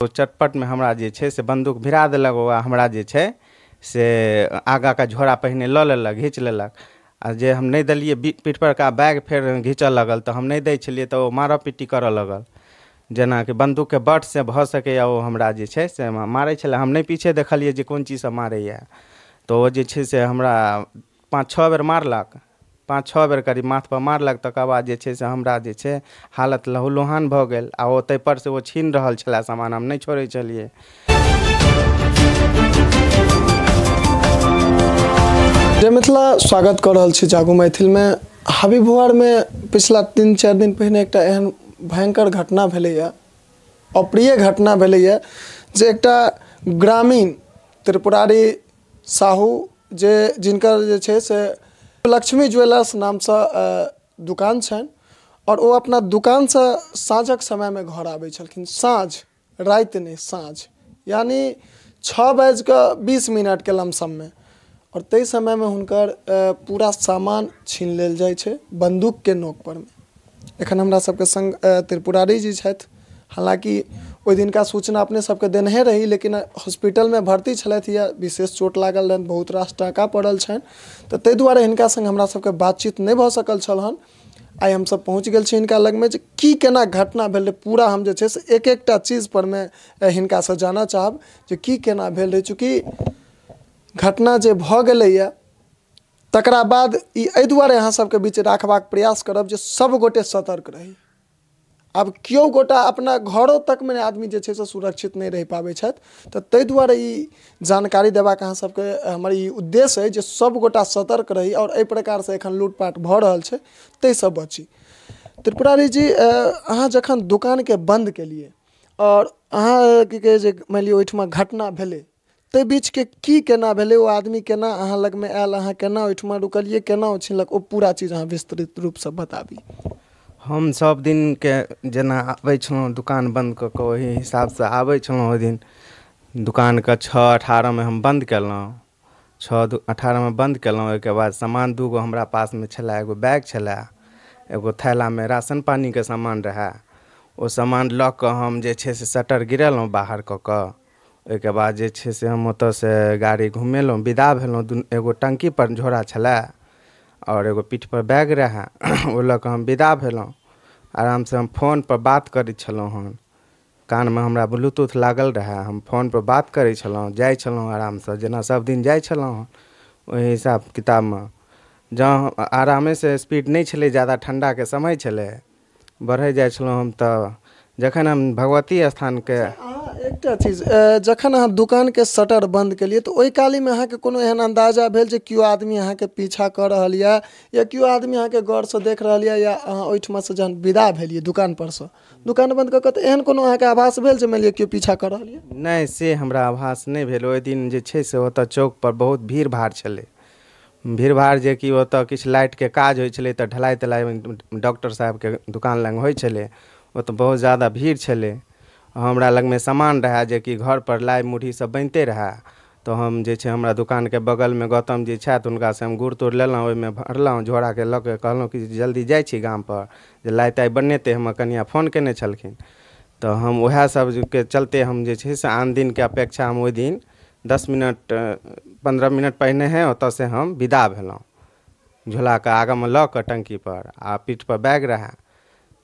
तो चटपट में हमरा जे छै से बंदूक भिरा देलक। ओकरा हमरा जे छै से आगा का झोरा पहिने लऽ लेलक, घींच लेलक। आ जे हम नहीं देलिए पीठ पर का बैग फिर घींचऽ लगल तो हम नहीं दै छलिए तो मारऽ पीटी करऽ लगल। जेना कि बंदूक के बट से भऽ सकैए ओ हमरा जे छै से मारै छलै। हम नहीं पीछे देखलिए जे कोन चीज से मारैए। तो ओ जे छै से हमरा 5-6 बेर मारलक, 5-6 बेर करीब माथ पर मारलक। तकर बाद जे छै से हमरा जे छै हालत लहूलुहान भऽ गेल। आ ओ तै पर से ओ छीन रहल छलै सामान, हम नहीं छोड़ै छलिए। जय मिथिला, स्वागत कर रहल छी जागू मैथिल में। हाबी बुआर में पिछला 3-4 दिन पहिने एकटा एहन भयंकर घटना भेलैया, अप्रिय घटना भेलैया, जे एकटा ग्रामीण त्रिपुरारी साहू जे जिनकर जे छै से लक्ष्मी ज्वेलर्स नाम से दुकान छनि, और वो अपना दुकान से साँझक समय में घर आबै छलखिन। साँझ, राति नहीं, साँझ, यानी 6:20 के लमसम में। और तई समय में हुनकर पूरा सामान छीन लेल जाइ छै बंदूक के नोक पर में। एखन हमरा सबके संग त्रिपुरारी जी छथि। हालांकि ओहि दिनका सूचना अपने सबके देनहे रही, लेकिन हॉस्पिटल में भर्ती छलथि या विशेष चोट लागल रहनि, बहुत रास टाका पड़ल छनि, तो ताहि दुआरे हिनका संग हमरा सबके बातचीत नहीं भऽ सकल छल हन। आई हम सब पहुँच गेल छी हिनका लग में, जे की केना घटना भेल पूरा हम जे छै से एक एकटा चीज पर में हिनका से जानऽ चाहब जे की केना भेल रहे। चूँकि घटना जे भऽ गेलैया तकरा बाद ई एहि दुआरे अहाँ सबके बीच राखबाक प्रयास करब जे सब गोटे सतर्क रही। आब केओ गोटा अपना घरों तक में आदमी जे छै से सुरक्षित नहीं रह पाबै छथि, तो ताहि दुआरे ई जानकारी देबाक अहाँ सबके हमर ई उद्देश्य है जे सब गोटा सतर्क रही। और एहि प्रकार से एखन लूटपाट भऽ रहल छै ताहिसँ बची। त्रिपुरारी जी, अहाँ जखन दुकान के बंद केलिए और अहाँ की कहे जे मान लिअ ओहिठमा घटना भेलै, ते बीच के की केना भेलै, वो आदमी केना अहाँ लग में आयल, अहाँ केना ओहिठमा रुकलिए, केना ओ छीनलक, ओ पूरा चीज अहाँ विस्तृत रूप से बताबी। हम सब दिन के जेना आबै छलहुँ दुकान बंद कऽ के, ओही हिसाब से आबै छलहुँ। ओहि दिन दुकान के 6:18 में हम बंद केलहुँ, 6:18 में बंद केलहुँ। ओहिके बाद सामान दूगो हमरा पास में छलै, एगो बैग छलै, एगो थैला में राशन पानी के सामान रहै। ओ सामान लऽ कऽ हम जे छै से शटर गिरेलहुँ बाहर कऽ कऽ। ओहिके बाद जे छै से हम ओतऽ से गाड़ी घुमेलहुँ, विदा भेलहुँ। एगो टंकी पर झोरा छलै और एगो पीठ पर बैग रहै, ओ लऽ कऽ हम विदा भेलहुँ। आराम से हम फोन पर बात करै छलहुँ हन, कान में हमरा ब्लूटूथ लागल रहै, हम फोन पर बात करै छलहुँ, जाइ छलहुँ आराम से, जेना सब दिन जाइ छलहुँ हन ओहि हिसाब किताब में। जँ आरामे से स्पीड नहीं छलै, ज़्यादा ठंडा के समय छलै, बढ़ै जाइ छलहुँ हम। तऽ जखन हम भगवती स्थान के एकटा चीज, जखन अहाँ दुकान के शटर बंद केलिए तो ओहि काली में अहाँ के कोनो एहन अंदाजा भेल जे केओ आदमी अहाँ के पीछा कर रहल या केओ आदमी अहाँ के गौर से देख रहल या अहाँ ओहिठमा से जहन विदा भेलिए दुकान पर से, दुकान बंद कऽ के, तो एहन कोनो अहाँ के आभास भेल जे मानि केओ पीछा कर रहल या? नहीं, से हमरा आभास नहीं भेल। ओहि दिन जे छै से ओतऽ चौक पर बहुत भीड़ भाड़ छलै। भीड़ भाड़ जे कि ओतऽ किछु लाइट के काज होइ छलै, तऽ ढलाई तलाई डॉक्टर साहब के दुकान लग होइ छलै, ओतऽ बहुत ज़्यादा भीड़ छलै। हमरा लग में सामान रहा जे कि घर पर लाई मुढ़ी सब बनते रहा। तो हम जे छै हमरा दुकान के बगल में गौतम जी छथि, हुनका से हम गुड़ तुड़ लेलहुँ, ओहिमे भरलहुँ झोरा के लऽ के, कहलहुँ कि जल्दी जाइ छी गाम पर जे लाई ताई बनेतै। हमर कनिया फोन केने छलखिन, तो हम वएह सब के चलते हम जे छै से आन दिन के अपेक्षा हम ओहि दिन 10 मिनट 15 मिनट पहिने है ओतऽ से हम विदा भेलहुँ, झोला के आगा में लऽ के टंकी पर, आ पीठ पर बैग रहा।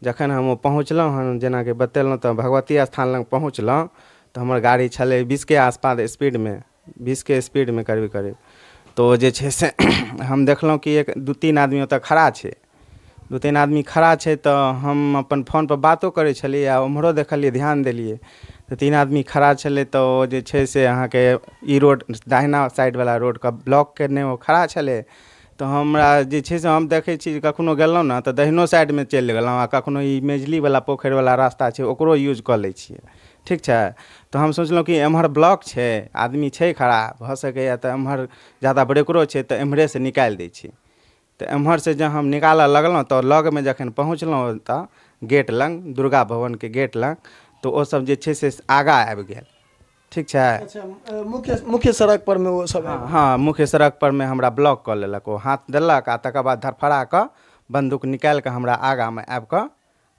जखन हम पहुँचलहुँ हन, जेना कि बतेलहुँ, तो भगवती स्थान लग पहुँचलहुँ तो हमर गाड़ी छलै 20 के आसपास स्पीड में, 20 के स्पीड में करीब करीब। तो जे छै से हम देखलहुँ कि 1-2-3 आदमी ओतऽ खड़ा छै, 2-3 आदमी खड़ा छै। तो हम अपन फोन पर बातो करै छलियै आ उम्हरो देखलियै, ध्यान देलियै तो 3 आदमी खड़ा छलै। तो जे छै से अहाँके ई रोड दाहिना साइड वाला रोड का ब्लॉक केने ओ खड़ा छलै। तो हमरा जे छै से हम देखै छी कखनो गेलहुँ ने तऽ दहिनो साइड में चलि गेलहुँ, आ कखनो ई मेजली वाला पोखरि वाला रास्ता छै ओकरो यूज कऽ लै छियै, ठीक छै। तो हम सोचलहुँ कि एम्हर ब्लॉक छै, आदमी छै खड़ा, भऽ सकैए तऽ एम्हर ज़्यादा ब्रेकरो छै, तऽ एम्हरे से निकालि दै छी। तो एम्हर से जब हम निकालऽ लगलहुँ तो लग में जखन पहुँचलहुँ तऽ गेट लग, दुर्गा भवन के गेट लग, तो ओ सब जे छै से आगा आबि गेल, ठीक छै। अच्छा, मुख्य सड़क पर में वो सब? हाँ, मुख्य सड़क पर में हमरा ब्लॉक कऽ लेलक, वो हाथ देलक आ तकर बाद धरफड़ा कऽ बंदूक निकालि कऽ हमरा आगा में आबि कऽ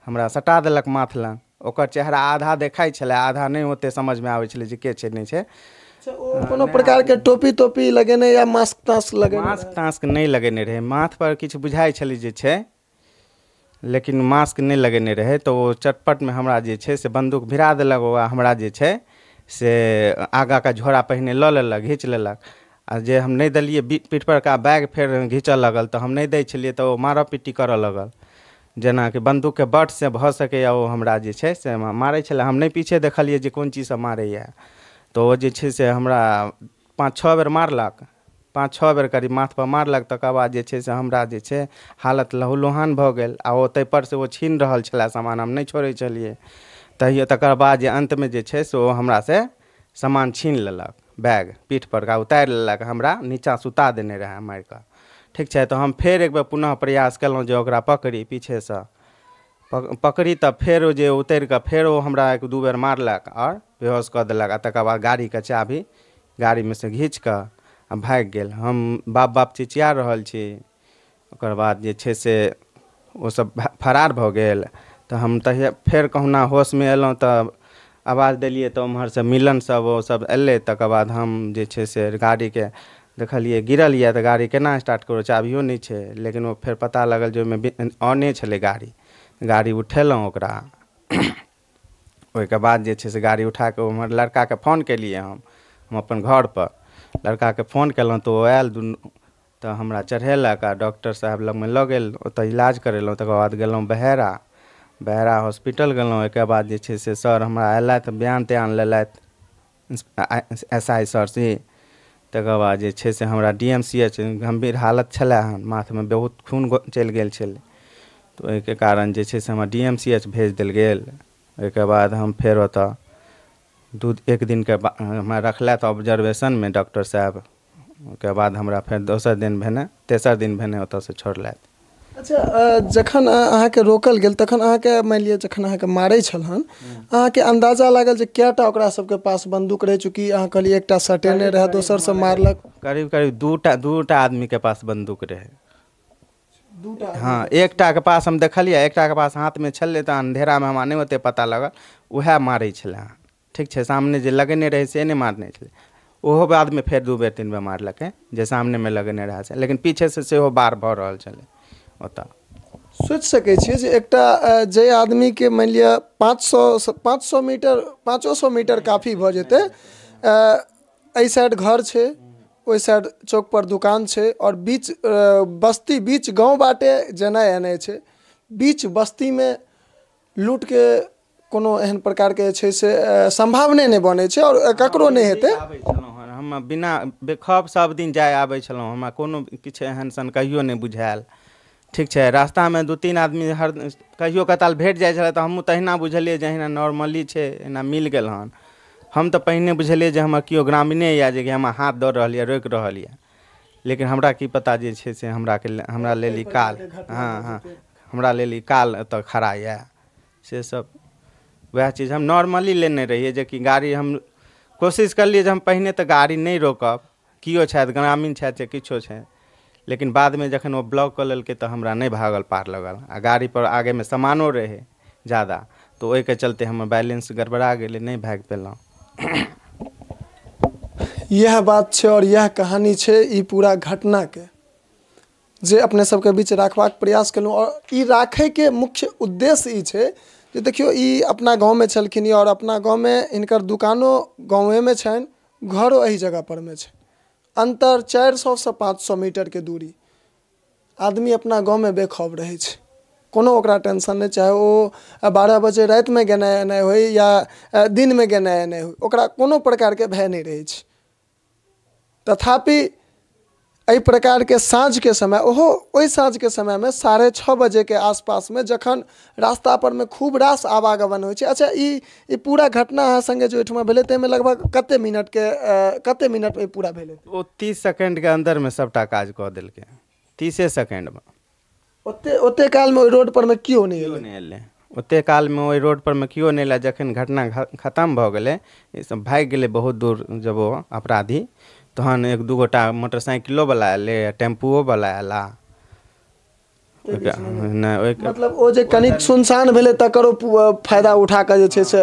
हमरा सटा देलक माथ लग। ओकर चेहरा आधा देखाइ छलै, आधा नहि ओते समझमे आबै छलै जे के छै नहीं छै। अच्छा, ओ कोनो प्रकार के टोपी तोपी लगेने या मास्क तास्क लगेने? मास्क तास्क नहीं लगेने रहे, माथ पर किछु बुझाइ छलै जे छै, लेकिन मास्क नहीं लगेने रहे। तो वो चटपट में हमरा जे छै से बंदूक भिरा देलक, ओ हमरा जे छै से आगा का झोरा पहिने लऽ लेलक, घींच लेलक। आ जे हम नहीं देलिए पीठ पर का बैग फेर घींचऽ लगल, तो हम नहीं दै छलिए तो वो मारऽ पीटी करऽ लगल। जेना कि बंदूक के बट से भऽ सकैए ओ हमरा जे छै से मारै छलै, हम नहीं पीछे देखलिए जे कोन चीज से मारैए। तो ओ जे छै से हमरा 5-6 बेर मारलक, 5-6 बेर करीब माथपर मारलक। तकर बाद जे छै से हमरा जे छै हालत लहूलुहान भऽ गेल। आ ओ ताहिपर से ओ छीन रहल छलै सामान, हम नहीं छोड़ै छलिए। तहियो तकर बाद जे अंतमे जे छै से ओ हमरा से सामान छीन लेलक, बैग पीठ पर का उतारि लेलक, हमरा नीचाँ सुता देने रहै मारि कऽ। ठीक छै, तो हम फेर एक बेर पुनः प्रयास केलहुँ जे ओकरा पकड़ी पीछेसँ, पकड़ी तऽ फेर जे उतरि कऽ फेर ओ हमरा 1-2 बेर मारलक और बेहोश कऽ देलक। आ तकर बाद गाड़ीके चाभी गाड़ीमे से घींच कऽ आ भागि गेल। हम बाप बाप चिचिया रहल छी। ओकर बाद जे छै से ओ सब फरार भऽ गेल। तऽ हम तहिया फेर कहुना होशमे एलहुँ तऽ आवाज देलिए, तऽ ओम्हरसँ मिलन सब ओ सब एलै। तकर बाद हम जे छै से गाड़ीके देखलिए गिरल यऽ, तऽ गाड़ी केना स्टार्ट करू, चाभियो नहीं छै। लेकिन ओ फेर पता लगल जे ओहिमे ऑने छलै गाड़ी, गाड़ी उठेलहुँ ओकरा। ओहिके बाद जे छै से गाड़ी उठा कऽ ओम्हर लड़काके फ़ोन केलिए, हम अपन घरपर लड़काके फ़ोन केलहुँ तऽ ओ आयल दुनू, तऽ हमरा चढ़ेलक आ डॉक्टर साहब लगमे लऽ गेल, ओतऽ इलाज करेलहुँ। तकर बाद गेलहुँ बहेरा हॉस्पिटल गेलहुँ। ओहिके बाद जे छै से सर हमरा अयलथि, बयान त्यान लेलथि SI सर से। तकर बाद जे छै से हमरा DMCH गंभीर हालत छलै हन, माथमे बहुत खून चलि गेल छलै। तऽ ओहिके कारण जे छै से हमरा DMCH भेज देल गेल। ओहिके बाद हम फेर ओतऽ 1 दिनके हमरा रखलथि ऑब्जर्वेशनमे डॉक्टर साहब। ओहिके बाद हमरा फेर दोसर दिन भेने, तेसर दिन भेने ओतऽसँ छोड़लथि। अच्छा, जखन अहाँके रोकल गेल तखन अहाँके मानि लिअ जखन अहाँके मारै छलहन, अहाँके अंदाजा लागल जे कएटा ओकरा सबके पास बंदूक रहै? चूँकि अहाँ कहलिए एकटा सटेने रहै, दोसर से मारलक। करीब करीब दूटा आदमी के पास बंदूक रहे। दूटा? हाँ, एकटा के पास हम देखलिए, एकटा के पास हाथ में छलै तऽ अंधेरा में हमरा नहीं ओते पता लगल, उएह मारै छलै। ठीक छै, सामने जे लगेने रहे से नहीं मारने छलै। ओहो बादमे फेर 2 बेर 3 बेर मारलकै जे सामनेमे लगेने रहै से, लेकिन पीछे से सेहो बार भऽ रहल छलै ओतऽ। सोचि सकै छियै जे एकटा जे आदमीके मानि लिअ 500 मीटर 500 मीटर काफ़ी भऽ जेतै, एहि साइड घर छै, ओहि साइड चौक पर दुकान छै, और बीच बस्ती, बीच गांव बाटे जेनाइ एनाइ छै। बीच बस्तीमे लूटके कोनो एहन प्रकारके छै से संभावने नहि बनै छै, और ककरो नहि हेतै। हम बिना बेखौफ सब दिन जाय आबै छलहुँ, हमरा कोनो किछु एहन सन कहियो नहीं बुझायल। ठीक छै, रास्तामे 2-3 आदमी हर कहियो कताल भेट जाइ छलै तऽ हमहूँ तहिना बुझलिए जे एहिना नॉर्मली छै, एना मिल गेल हन। हम तऽ पहिने बुझलिए जे हमर केओ ग्रामीणे यऽ जे कि हमरा हाथ दऽ रहल यऽ, रोकि रहल यऽ। लेकिन हमरा की पता जे छै से हमरा लेल ई काल, हाँ, हमरा लेल ई काल एतऽ खड़ा यऽ। से सब वएह चीज़ हम नॉर्मली लेने रहिए, जे कि गाड़ी हम कोशिश करलिए जे हम पहिने तऽ गाड़ी नहीं रोकब, किओ छथि ग्रामीण छथि या किछो छै। लेकिन बाद में जखन वो ब्लॉक कऽ लेलकै तऽ हमरा नहीं भागल पार लगल, आ गाड़ी पर आगे में सामानो रहे ज़्यादा, तो ओहिके चलते हमर बैलेंस गड़बड़ा गेलै, नहीं भाग पेलहुँ। यह बात छै और यह कहानी छै ई पूरा घटनाके, जे अपने सबके बीच राखबाक प्रयास केलहुँ। और ई राखैके मुख्य उद्देश्य ई छै जे देखियौ, ई अपना गाँवमे छलखिन और अपना गाँवमे हिनकर दुकानो गाँवेमे छनि, घरो एही जगह परमे छै। अंतर 400 से 500 मीटर के दूरी। आदमी अपना गाँवमे बेखौफ रहै छै, कोनो ओकरा टेंशन नहीं, चाहे ओ 12 बजे रातिमे गेनाइ एनाइ होइ या दिनमे गेनाइ एनाइ होइ, ओकरा कोनो प्रकारके भय नहीं रहै छै। तथापि एहि प्रकारके साँझके समय, ओहो ओहि साँझके समयमे 6:30 बजेके आसपासमे, जखन रास्ता परमे खूब रास आवागमन होइ छै। अच्छा, ई पूरा घटना अहाँ संगे जो एहिठमा भेलै ताहिमे लगभग कते मिनटमे पूरा भेलै? ओ 30 सेकेंडके अंदरमे सबटा काज कऽ देलकै, 30 सेकेंडमे। ओते कालमे ओहि रोड परमे केओ नहीं एलै, ओते कालमे ओहि रोड परमे केओ नहीं एलै। जखन घटना खत्म भऽ गेलै, ई सब भागि गेलै बहुत दूर जब ओ अपराधी, तहन 1-2 गोटा मोटरसाइकिलो वाला एलै, टेम्पुओ वाला एला, नहि ओहिके मतलब ओ जे कनिक सुनसान भेलै तकरो फायदा उठा कऽ जे छै से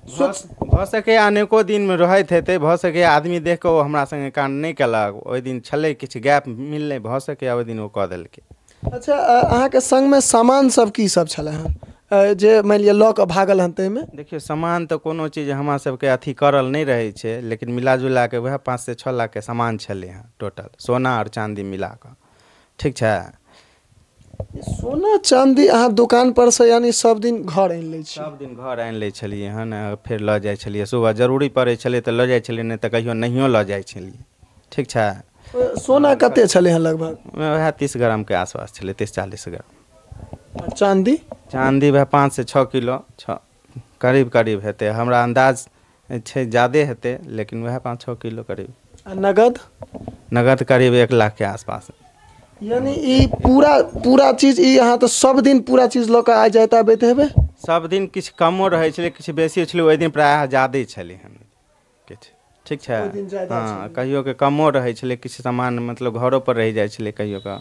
भऽ सकैए अनेको दिनमे रहैत हेतै, भऽ सकैए आदमी देख कऽ ओ हमरा सङ्गे काण्ड नहि केलक, ओहि दिन छलै किछु गैप मिललै, भऽ सकैए ओहि दिन ओ कऽ देलकै। अच्छा, अहाँके संगमे सामान सब की सब छलै हन जे मानि लिअ लऽ कऽ भागल हन ताहिमे? देखियौ सामान तऽ कोनो चीज हमरा सबके अथी करल नहि रहै छै, लेकिन मिलाजुला कऽ वएह 5 से 6 लाखके सामान छलै हँ टोटल, सोना आओर चाँदी मिला कऽ। ठीक छै। सोना चाँदी अहाँ दोकान पर से यानी सब दिन घर आनि लै छी? सब दिन घर आनि लै छलिए हन, फेर लऽ जाइ छलिए, सुबह जरूरी पड़ै छलै तऽ लऽ जाइ छलिए, नहि तऽ कहियो नहियो लऽ जाइ छलिए। ठीक छै। सोना कते छलै हन लगभग? वएह 30 ग्रामके आसपास छलै, 30-40 ग्राम। और चाँदी? चाँदी वएह 5 से 6 किलो करीब करीब हेतै, हमरा अंदाज छै ज़्यादे हेतै, लेकिन वएह 5-6 किलो करीब। आ नगद? नगद करीब 1 लाख के आसपास। यानी ई पूरा चीज ई अहाँ तऽ सब दिन पूरा चीज लऽ कऽ आ जाइत आबैत हेबै? सब दिन किछु कमो रहै छलै, किछु बेसी छलै, ओहि दिन प्रायः ज्यादे छलै हन किछु। ठीक छै। हाँ, कहियो के कमो रहै छलै, किछु सामान मतलब घरो पर रहि जाइ छलै कहियो के।